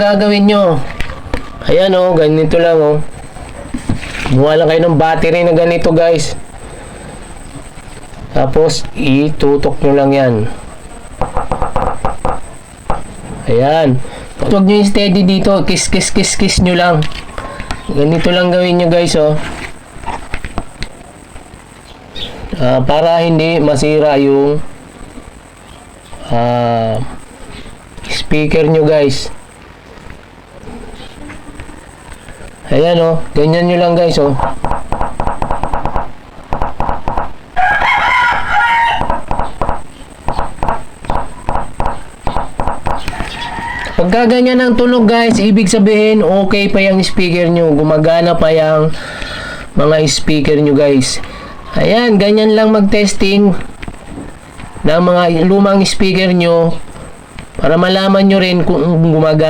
gagawin nyo. Ayan o, ganito lang o. Gumawa lang kayo ng battery na ganito guys. Tapos itutok nyo lang yan. Ayan. Huwag nyo yung steady dito. Kiss nyo lang. Ganito lang gawin nyo guys oh. Para hindi masira yung speaker nyo guys. Ayan oh. Ganyan nyo lang guys oh. Pagka ganyan ang tunog guys, ibig sabihin okay pa yung speaker nyo, gumagana pa yung mga speaker nyo guys. Ayan, ganyan lang mag-testing ng mga lumang speaker nyo para malaman nyo rin kung gumagana